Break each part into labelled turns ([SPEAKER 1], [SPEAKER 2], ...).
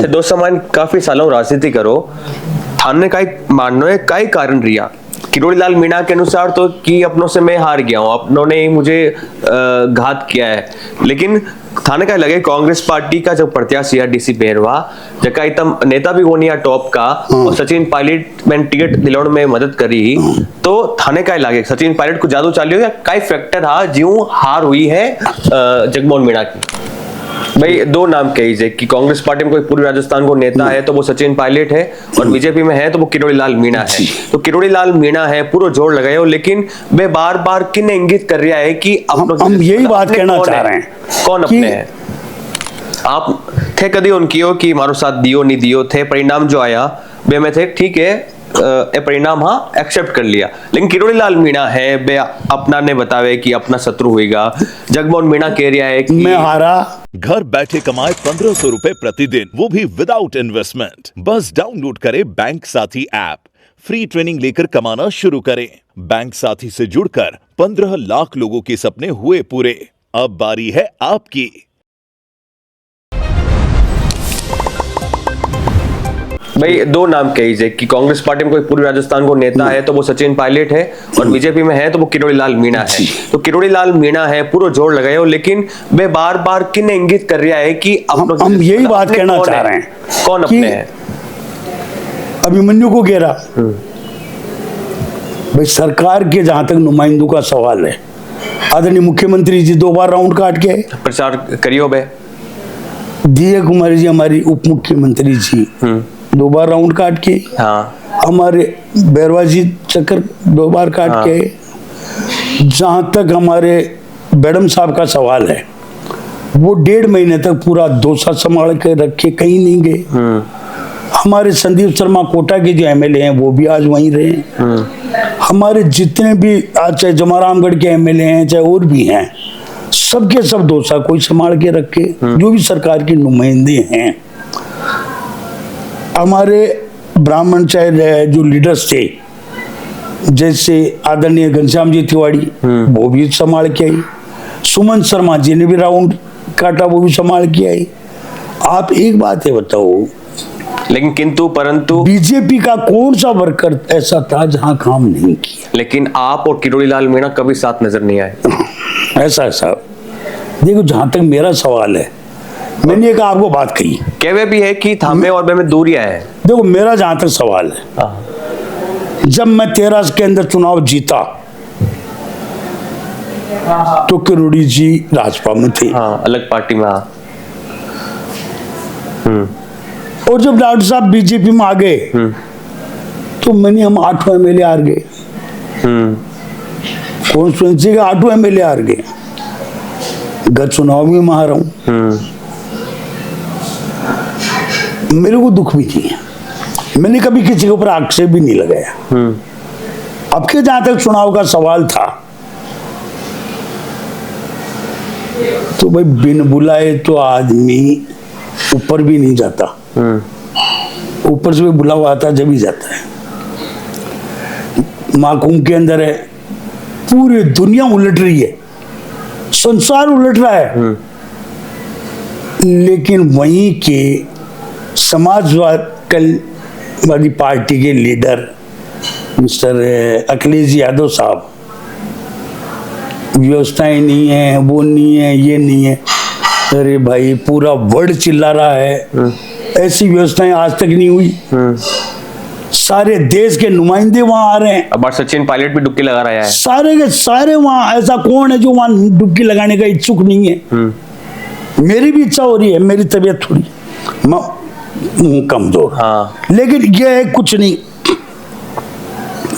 [SPEAKER 1] दोस्त सामान काफी सालों राजनीति करो थाने का मानना है कई कारण रिया किरोड़ीलाल मीणा के अनुसार तो कि अपनों से मैं हार गया हूँ, अपनों ने ही मुझे घात किया है। लेकिन थाने का लगे कांग्रेस पार्टी का जो प्रत्याशी है डीसी बेरवा जका इतम नेता भी होनी टॉप का और सचिन पायलट में टिकट दिलाने में मदद करी तो थाने का लगे सचिन पायलट को जादू चालियो या कई फैक्टर हा ज्यों हार हुई है जगमोहन मीणा की। भाई दो नाम कही कि कांग्रेस पार्टी में कोई पूर्वी राजस्थान को नेता है तो वो सचिन पायलट है और बीजेपी में है तो वो किरोड़ीलाल मीणा है। तो किरोड़ीलाल मीणा है पूरा जोर लगाए हो, लेकिन वे बार बार किन इंगित कर रहा है कि
[SPEAKER 2] हम यही बात कहना चाह रहे हैं
[SPEAKER 1] कौन अपने हैं। आप थे कभी उनकी हो कि मारो साथ दियो नहीं दियो थे, परिणाम जो आया वे में थे ठीक है परिणाम हाँ एक्सेप्ट कर लिया। लेकिन किरोड़ीलाल मीणा है बे अपना ने बतावे कि अपना शत्रु होगा। जगमोहन मीणा कह रहा है कि
[SPEAKER 2] मैं हारा।
[SPEAKER 3] घर बैठे कमाए 1500 रुपए प्रतिदिन, वो भी विदाउट इन्वेस्टमेंट। बस डाउनलोड करें बैंक साथी ऐप, फ्री ट्रेनिंग लेकर कमाना शुरू करें। बैंक साथी से जुड़कर 15 लाख लोगों के सपने हुए पूरे। अब बारी है आपकी।
[SPEAKER 1] भाई दो नाम कही कि कांग्रेस पार्टी में कोई पूर्वी राजस्थान को नेता है तो वो सचिन पायलट है और बीजेपी में है तो वो किरोड़ीलाल मीणा है। तो किरोड़ीलाल मीणा है पूरा जोर लगाए हो, लेकिन वे बार बार किन इंगित कर रहा है कि
[SPEAKER 2] हम यही बात कहना चाह रहे हैं
[SPEAKER 1] कौन अपने हैं।
[SPEAKER 2] अभिमन्यु को घेरा भाई सरकार के जहां तक नुमाइंदों का सवाल है, आदरणीय मुख्यमंत्री जी 2 बार राउंड काट के
[SPEAKER 1] प्रचार करियो बे।
[SPEAKER 2] दिया कुमारी जी हमारी उप मुख्यमंत्री जी 2 बार राउंड काट के,
[SPEAKER 1] हाँ
[SPEAKER 2] हमारे बैरवा जी चक्कर 2 बार काट
[SPEAKER 1] हाँ।
[SPEAKER 2] के। जहां तक हमारे मैडम साहब का सवाल है वो 1.5 महीने तक पूरा डोसा संभाल के रखे कहीं नहीं गए। हमारे संदीप शर्मा कोटा के जो एमएलए हैं वो भी आज वहीं रहे। हमारे जितने भी आज चाहे जमारामगढ़ के एमएलए हैं चाहे और भी हैं, सबके सब डोसा कोई संभाल के रखे। जो भी सरकार के नुमाइंदे हैं, हमारे ब्राह्मण चाहे जो लीडर्स थे जैसे आदरणीय घनश्याम जी तिवारी वो भी संभाल के आई, सुमन शर्मा जी ने भी राउंड काटा वो भी संभाल के आई। आप एक बात है बताओ,
[SPEAKER 1] लेकिन किंतु परंतु
[SPEAKER 2] बीजेपी का कौन सा वर्कर ऐसा था जहां काम नहीं किया।
[SPEAKER 1] लेकिन आप और किरोड़ीलाल मीणा कभी साथ नजर नहीं आए।
[SPEAKER 2] ऐसा देखो, जहां तक मेरा सवाल है, मैंने एक आपको बात कही
[SPEAKER 1] कहवे भी है कि थामे और में दूरियां है।
[SPEAKER 2] देखो मेरा जहां तक सवाल है, जब मैं 13 के अंदर चुनाव जीता तो किरोड़ी जी राजपा में थे,
[SPEAKER 1] हाँ, अलग पार्टी में। हाँ।
[SPEAKER 2] और जब डॉक्टर साहब बीजेपी में आ गए तो हम 8 एमएलए हार गए, कॉन्स्टिट्यूंसी के 8 एमएलए हार गए। गत चुनाव में मैं हारा हूं, मेरे को दुख भी नहीं है, मैंने कभी किसी के ऊपर आक्षेप भी नहीं लगाया। अब के जहां तक चुनाव का सवाल था तो भाई बिन बुलाए तो आदमी ऊपर भी नहीं जाता, ऊपर से भी बुलावा आता जब ही जाता है। महाकुंभ के अंदर है, पूरी दुनिया उलट रही है, संसार उलट रहा है, लेकिन वहीं के समाजवादी पार्टी के लीडर मिस्टर अखिलेश यादव साहब, व्यवस्थाएं नहीं है, वो नहीं है, ये नहीं है। अरे भाई पूरा वर्ल्ड चिल्ला रहा है, ऐसी व्यवस्थाएं आज तक नहीं हुई। सारे देश के नुमाइंदे वहां आ रहे हैं।
[SPEAKER 1] अब सचिन पायलट भी डुबकी लगा रहा है।
[SPEAKER 2] सारे के सारे वहां, ऐसा कौन है जो वहां डुबकी लगाने का इच्छुक नहीं है। मेरी भी इच्छा हो रही है, मेरी तबीयत थोड़ी कमजोर,
[SPEAKER 1] हाँ।
[SPEAKER 2] लेकिन ये है कुछ नहीं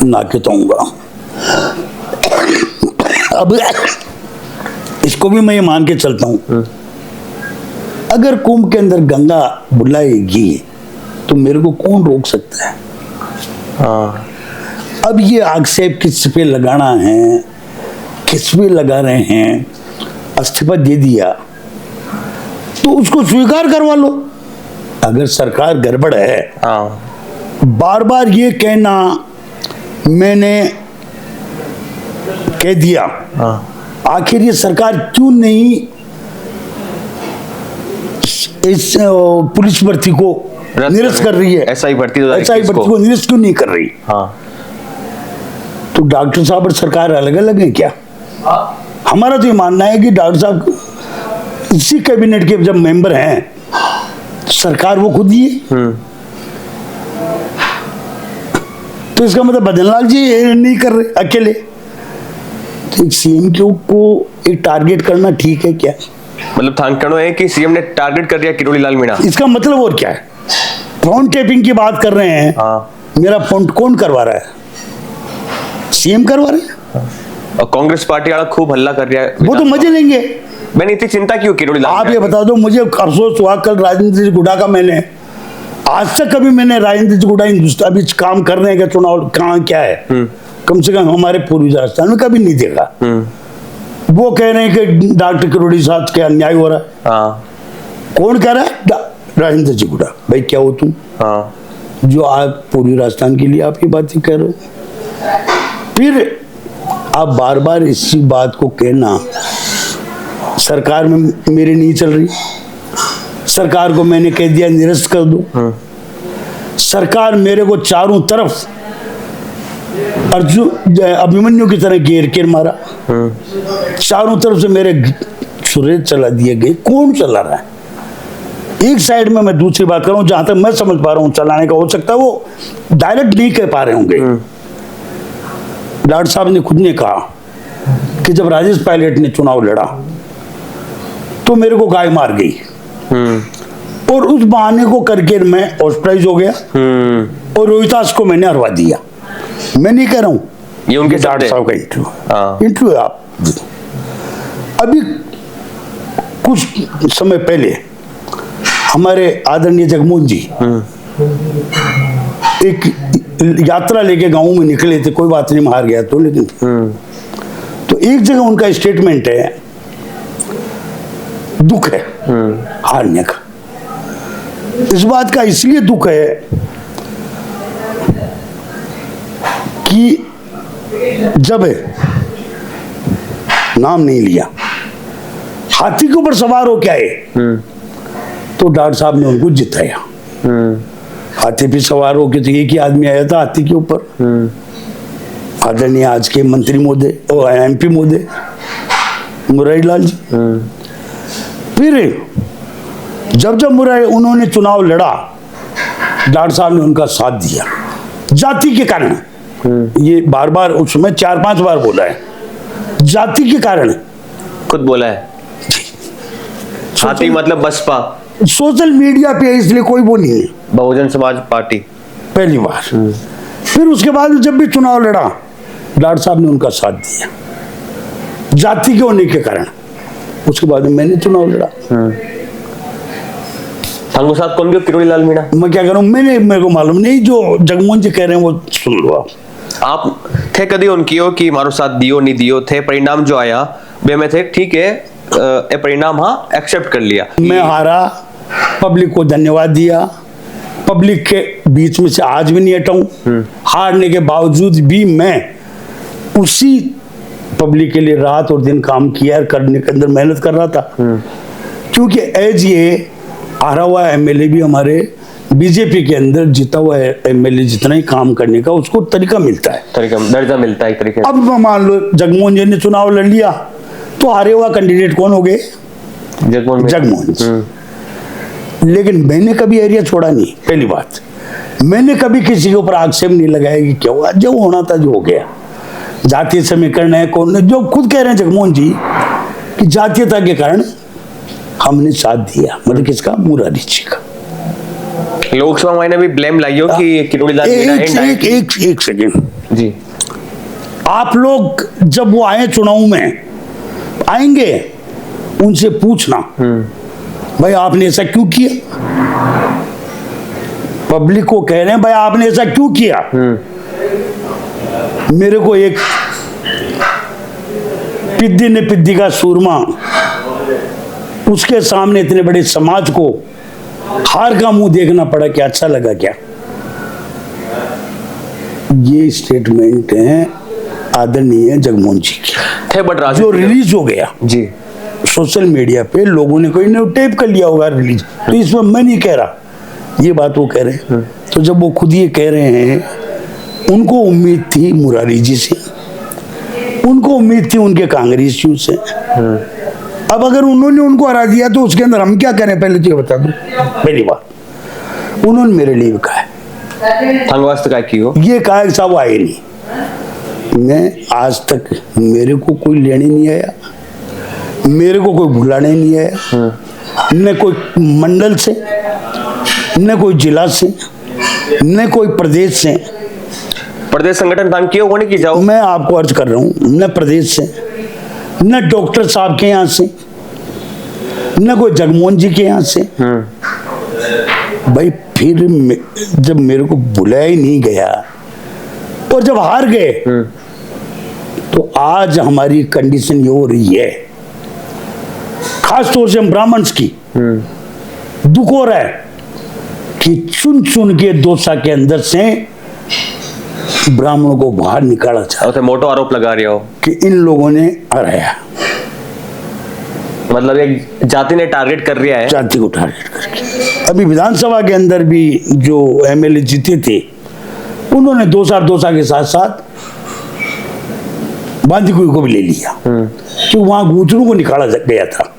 [SPEAKER 2] ना कहूंगा। अब इसको भी मैं ये मान के चलता हूं, अगर कुंभ के अंदर गंगा बुलाएगी तो मेरे को कौन रोक सकता है।
[SPEAKER 1] हाँ।
[SPEAKER 2] अब ये आक्षेप किस पे लगाना है, किस पे लगा रहे हैं। इस्तीफा दे दिया तो उसको स्वीकार करवा लो। अगर सरकार गड़बड़ है,
[SPEAKER 1] हाँ।
[SPEAKER 2] बार बार ये कहना मैंने कह दिया, आखिर ये सरकार क्यों नहीं इस पुलिस भर्ती को निरस्त कर रही है,
[SPEAKER 1] एसआई भर्ती
[SPEAKER 2] एसआई भर्ती को निरस्त क्यों नहीं कर रही?
[SPEAKER 1] हाँ,
[SPEAKER 2] तो डॉक्टर साहब और सरकार अलग अलग है क्या? हमारा तो ये मानना है कि डॉक्टर साहब इसी कैबिनेट के जब मेंबर हैं, सरकार वो खुद ही है। तो इसका मतलब बदन लाल जी नहीं कर रहे अकेले। तो एक सीएम को एक टारगेट करना ठीक है क्या?
[SPEAKER 1] मतलब थांकनो है कि सीएम ने टारगेट कर दिया किरोड़ी लाल मीणा।
[SPEAKER 2] इसका मतलब और क्या है? फोन टैपिंग की बात कर रहे हैं।
[SPEAKER 1] हाँ।
[SPEAKER 2] मेरा फोन कौन करवा रहा है? सीएम करवा रहे हैं।
[SPEAKER 1] और कांग्रेस पार्टी वाला खूब हल्ला कर रहा है।
[SPEAKER 2] वो तो मजे लेंगे।
[SPEAKER 1] मैंने इतनी चिंता क्यों किरोड़ी लाल?
[SPEAKER 2] आप ये बता दो मुझे, अफसोस हुआ कल राजेंद्र गुडा का, मैंने आज तक कभी मैंने राजेंद्र गुडा हिंदुस्तान अभी काम कर रहे हैं क्या, चुनाव कहाँ क्या है, कम से कम हमारे पूर्वी राजस्थान में कभी नहीं देखा। वो कह रहे हैं कि डॉक्टर किरोड़ी साहब के अन्याय हो रहा है।
[SPEAKER 1] हाँ।
[SPEAKER 2] कौन कह रहा है? राजेंद्र जी गुडा। भाई क्या हो तुम?
[SPEAKER 1] हाँ।
[SPEAKER 2] जो आप पूर्वी राजस्थान के लिए आपकी बातें कह रहे हो, फिर आप बार बार इसी बात को कहना सरकार में मेरी नहीं चल रही, सरकार को मैंने कह दिया निरस्त कर दो। सरकार मेरे को चारों तरफ अर्जुन अभिमन्यु की तरह घेर के मारा, चारों तरफ से मेरे सुरेज चला दिए गए। कौन चला रहा है? एक साइड में मैं दूसरी बात कर रहा हूं, जहां तक मैं समझ पा रहा हूं चलाने का, हो सकता है वो डायरेक्ट नहीं कह पा रहे होंगे। डॉक्टर साहब ने खुद ने कहा कि जब राजेश पायलट ने चुनाव लड़ा तो मेरे को गाय मार गई, और उस बहाने को करके मैं हॉस्पिटलाइज हो गया, और रोहितास को मैंने हरवा दिया। मैं नहीं कह रहा हूं,
[SPEAKER 1] ये उनके
[SPEAKER 2] डॉक्टर साहब का इंटरव्यू है। आप अभी कुछ समय पहले हमारे आदरणीय जगमोहन जी एक यात्रा लेके गांव में निकले थे, कोई बात नहीं मैं हार गया तो, लेकिन तो एक जगह उनका स्टेटमेंट है, दुख है हारने का। इस बात का इसलिए दुख है कि जब नाम नहीं लिया, हाथी के ऊपर सवार हो क्या है, तो डॉक्टर साहब ने उनको जिताया। हाथी पे सवार होकर तो एक ही आदमी आया था हाथी के ऊपर, आदरणीय आज के मंत्री महोदय और एमपी महोदय मुरारी लाल जी। फिर जब मुरारी उन्होंने चुनाव लड़ा, डॉक्टर साहब ने उनका साथ दिया जाति के कारण। ये बार बार उस समय 4-5 बार बोला है, जाति के कारण
[SPEAKER 1] खुद बोला है। हाथी मतलब बसपा,
[SPEAKER 2] सोशल मीडिया पे इसलिए कोई वो नहीं है,
[SPEAKER 1] बहुजन समाज पार्टी
[SPEAKER 2] पहली बार। फिर उसके बाद जब भी चुनाव लड़ा, डॉक्टर साहब ने उनका साथ दिया जाति के होने के कारण। उसके बाद मैंने चुनाव लड़ा।
[SPEAKER 1] संगो साथ कौन गयो किरोड़ी लाल मीणा?
[SPEAKER 2] मैं क्या करूं, मेरे को मालूम नहीं, जो जगमोहन जी कह रहे हैं वो सुन लो
[SPEAKER 1] आप थे कदी उनकी हो कि मारो साथ दियो नहीं दियो थे, परिणाम जो आया वे में थे ठीक है, ए परिणाम हाँ एक्सेप्ट कर लिया।
[SPEAKER 2] मैं हारा, पब्लिक को धन्यवाद दिया, पब्लिक के बीच में से आज भी नहीं हटाऊं। हारने के बावजूद भी मैं उसी पब्लिक के लिए रात और दिन काम किया, करने के अंदर मेहनत कर रहा था। क्योंकि एज ये हारा हुआ एमएलए भी हमारे बीजेपी के अंदर जीता हुआ एमएलए जितना ही काम करने का उसको तरीका मिलता है,
[SPEAKER 1] दर्जा मिलता है एक तरीके।
[SPEAKER 2] अब मान लो जगमोहन जी ने चुनाव लड़ लिया तो हारे हुआ कैंडिडेट कौन हो गए? जगमोहन जी। लेकिन मैंने कभी एरिया छोड़ा नहीं। पहली बात, मैंने कभी किसी के ऊपर आक्षेप नहीं लगाया कि क्या हुआ, जो होना था जो हो गया। जातीय समीकरण है, कौन जो खुद कह रहे हैं जगमोहन जी कि जातीयता के कारण हमने साथ दिया, मतलब किसका? मुरारी जी का।
[SPEAKER 1] लोकसभा में भी ब्लेम लाइयो कि किरोड़ी लाल मीणा
[SPEAKER 2] एक सेकेंड
[SPEAKER 1] जी।
[SPEAKER 2] आप लोग जब वो आए चुनाव में आएंगे, उनसे पूछना भाई आपने ऐसा क्यों किया। पब्लिक को कह रहे हैं भाई आपने ऐसा क्यों किया। मेरे को एक पिद्दी ने पिद्दी का सूरमा, उसके सामने इतने बड़े समाज को हार का मुंह देखना पड़ा, क्या अच्छा लगा क्या? ये स्टेटमेंट है आदरणीय जगमोहन जी की
[SPEAKER 1] थे, बट
[SPEAKER 2] जो रिलीज हो गया
[SPEAKER 1] जी
[SPEAKER 2] सोशल मीडिया पे लोगों ने कोई ने टेप कर लिया होगा रिलीज, तो इसमें मैं नहीं कह रहा, ये बात वो कह रहे हैं। तो जब वो खुद ये कह रहे हैं, उनको उम्मीद थी मुरारी जी से, उनको उम्मीद थी उनके कांग्रेसियों से। अब अगर उन्होंने उनको हरा दिया तो उसके अंदर हम क्या करें, पहले तो ये बता दूं। पहली बात, उन्होंने मेरे लिए कहा है,
[SPEAKER 1] थंगवास्त का की हो,
[SPEAKER 2] ये कहा कि साहब आए नहीं। मैं आज तक, मेरे को कोई लेने नहीं आया, मेरे को कोई बुलाने नहीं आया, न कोई मंडल से, न कोई जिला से, न कोई प्रदेश से।
[SPEAKER 1] प्रदेश संगठन तंग किए होने की जाओ,
[SPEAKER 2] मैं आपको अर्ज कर रहा हूं, न प्रदेश से, न डॉक्टर साहब के यहाँ से, न कोई जगमोहन जी के यहाँ से। भाई फिर जब मेरे को बुलाया ही नहीं गया और जब हार गए, तो आज हमारी कंडीशन ये हो रही है, खास तौर से हम ब्राह्मण्स की दुख हो रहा है कि चुन चुन के दौसा के अंदर से ब्राह्मणों को बाहर निकाला चाहता,
[SPEAKER 1] मोटो आरोप लगा रहे हो
[SPEAKER 2] कि इन लोगों ने हराया,
[SPEAKER 1] मतलब एक जाति ने टारगेट कर रहा है,
[SPEAKER 2] जाति को टारगेट करके। अभी विधानसभा के अंदर भी जो एमएलए जीते थे, उन्होंने दौसा के साथ साथ बांदीकुई को भी ले लिया, कि वहां गुजरों को निकाला गया था।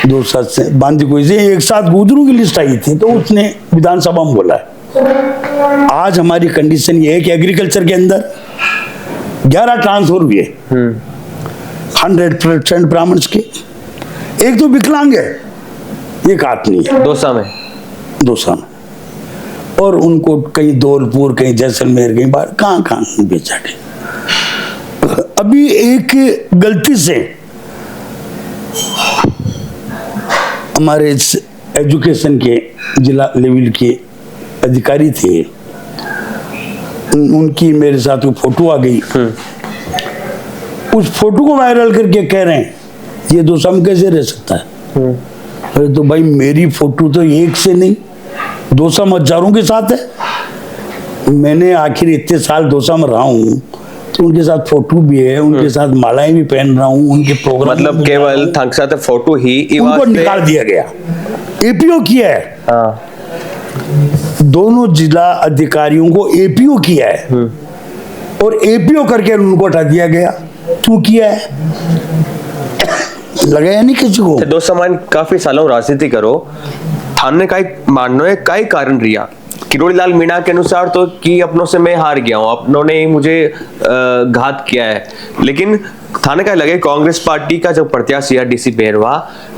[SPEAKER 2] दौसा से बांदीकुई से एक साथ गुजरों की लिस्ट आई थी, तो उसने विधानसभा में बोला है। आज हमारी कंडीशन ये है कि एग्रीकल्चर के अंदर 11 ट्रांसफर हुए, 100% ब्राह्मण्स के, एक तो विकलांग है, एक हाथ नहीं है
[SPEAKER 1] दौसा में, और उनको कहीं धौलपुर, कहीं जैसलमेर, कहीं बाहर, कहाँ बेचा गया। अभी एक गलती से हमारे एजुकेशन के जिला लेवल के अधिकारी थे, उनकी मेरे साथ वो फोटो आ गई, उस फोटो को वायरल करके कह रहे हैं ये दौसा में कैसे रह सकता है। अरे तो भाई मेरी फोटो तो एक से नहीं, दौसा में हजारों के साथ है। मैंने आखिर इतने साल दौसा में रहा हूँ, तो उनके साथ फोटो भी है, उनके साथ मालाएं भी पहन रहा हूँ, उनके प्रोग्राम, मतलब केवल थंगसा फोटो ही
[SPEAKER 2] उनको निकाल दिया गया, एपीओ किया है। दोनों जिला अधिकारियों को एपीओ किया है, और एपीओ करके उनको हटा दिया गया। क्यों किया है, लगाया नहीं किसी को।
[SPEAKER 1] दोस्तों मान काफी सालों राजनीति करो, थाने का एक मानना है कई कारण रिया किरोड़ी लाल मीणा के अनुसार तो कि अपनों से मैं हार गया हूँ, अपनों ने मुझे घात किया है, लेकिन थाने का लगे कांग्रेस पार्टी का जो प्रत्याशी है डीसी बेरवा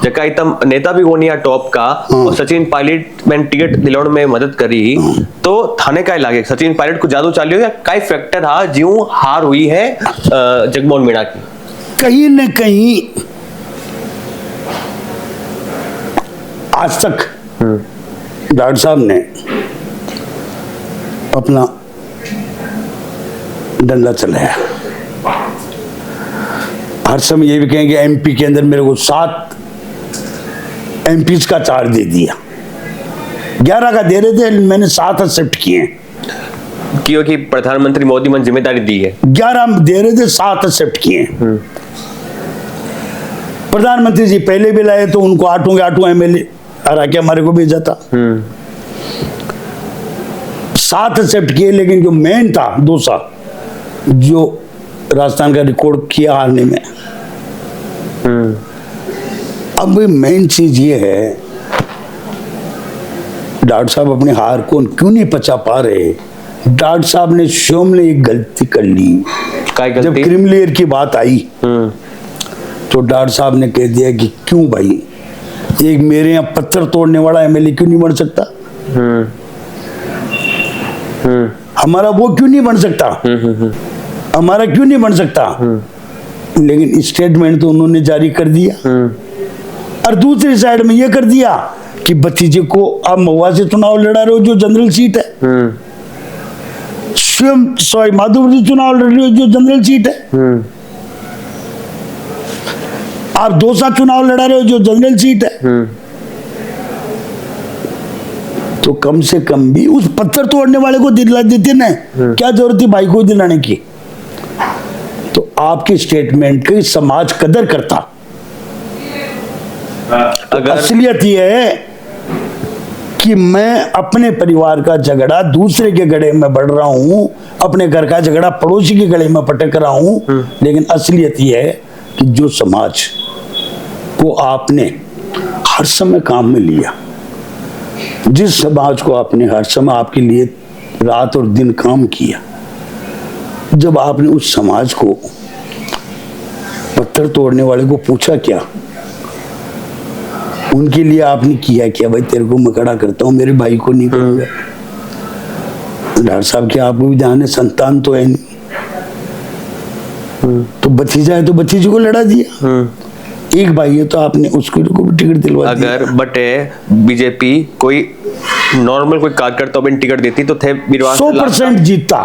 [SPEAKER 1] जका इतम नेता भी वो नहीं है टॉप का, और सचिन पायलट में टिकट दिलाने में मदद करी, तो थाने का लगे सचिन पायलट को जादू चालियो या कई फैक्टर हा ज्यों हार हुई है जगमोहन मीणा की।
[SPEAKER 2] कहीं न कहीं आज तक डॉक्टर साहब ने अपना डंडा चलाया। हर समय ये भी कहेंगे एमपी के अंदर मेरे को 7 एमपीज का चार्ज दे दिया, 11 का दे रहे थे, मैंने 7 एक्सेप्ट किए
[SPEAKER 1] क्योंकि प्रधानमंत्री मोदी ने जिम्मेदारी दी है।
[SPEAKER 2] 11 दे रहे थे, 7 एक्सेप्ट किए। प्रधानमंत्री जी पहले भी लाए तो उनको 8 के 8 एमएलए हरा के हमारे को भेजा था, 7 एक्सेप्ट किए। लेकिन जो मेन था दौसा, जो राजस्थान का रिकॉर्ड किया हारने में, अब मेन चीज ये है डॉक्टर साहब अपनी हार को क्यों नहीं पचा पा रहे। डॉक्टर साहब ने स्वयं ने एक गलती कर ली। जब क्रीमलेयर की बात आई तो डॉक्टर साहब ने कह दिया कि क्यों भाई, एक मेरे यहाँ पत्थर तोड़ने वाला एमएलए क्यों नहीं बन सकता, हमारा वो क्यों नहीं बन सकता, हमारा क्यों नहीं बन सकता। लेकिन स्टेटमेंट तो उन्होंने जारी कर दिया, और दूसरी साइड में ये कर दिया कि भतीजे को आप महुआ से चुनाव लड़ा रहे हो जो जनरल सीट है, स्वयं माधोपुर से चुनाव लड़ रहे हो जो जनरल सीट है, आप दौसा चुनाव लड़ा रहे हो जो जनरल सीट है। तो कम से कम भी उस पत्थर तोड़ने वाले को दिला देते ना, क्या जरूरत थी भाई को दिलाने की। तो आपकी स्टेटमेंट की समाज कदर करता,
[SPEAKER 1] अगर
[SPEAKER 2] असलियत ये है कि मैं अपने परिवार का झगड़ा दूसरे के गले में बढ़ रहा हूं, अपने घर का झगड़ा पड़ोसी के गले में पटक रहा हूं, लेकिन असलियत ये है कि जो समाज को आपने हर समय काम में लिया, जिस समाज को आपने हर समय आपके लिए रात और दिन काम किया, जब आपने उस समाज को पत्थर तोड़ने वाले को पूछा क्या, उनके लिए आपने किया क्या? भाई तेरे को मैं खड़ा करता हूं, मेरे भाई को नहीं करूंगा। डॉक्टर साहब क्या आपको भी ध्यान है, संतान तो है नहीं, तो भतीजा है तो भतीजे को लड़ा दिया, एक भाई है तो आपने उसको भी टिकट दिलवा दिया।
[SPEAKER 1] अगर बटे बीजेपी कोई नॉर्मल कोई कार्यकर्ता को टिकट देती तो थे
[SPEAKER 2] 100% जीतता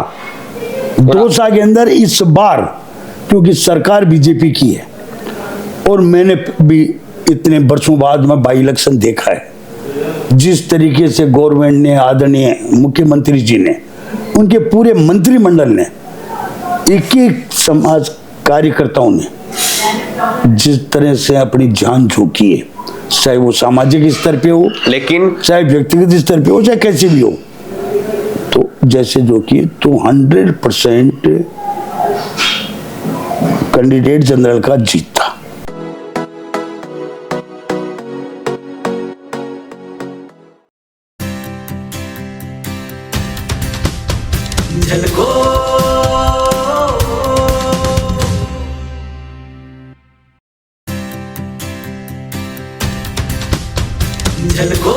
[SPEAKER 2] 2 साल के अंदर इस बार, क्योंकि सरकार बीजेपी की है और मैंने भी इतने वर्षों बाद में बाई इलेक्शन देखा है, जिस तरीके से गवर्नमेंट ने, आदरणीय मुख्यमंत्री जी ने, उनके पूरे मंत्रिमंडल ने, एक एक समाज कार्यकर्ताओं ने जिस तरह से अपनी जान झोंकी है, चाहे वो सामाजिक स्तर पे हो,
[SPEAKER 1] लेकिन
[SPEAKER 2] चाहे व्यक्तिगत स्तर पे हो, चाहे कैसे भी हो, तो जैसे जो कि तो 100% कैंडिडेट जनरल का जीता।
[SPEAKER 4] झलको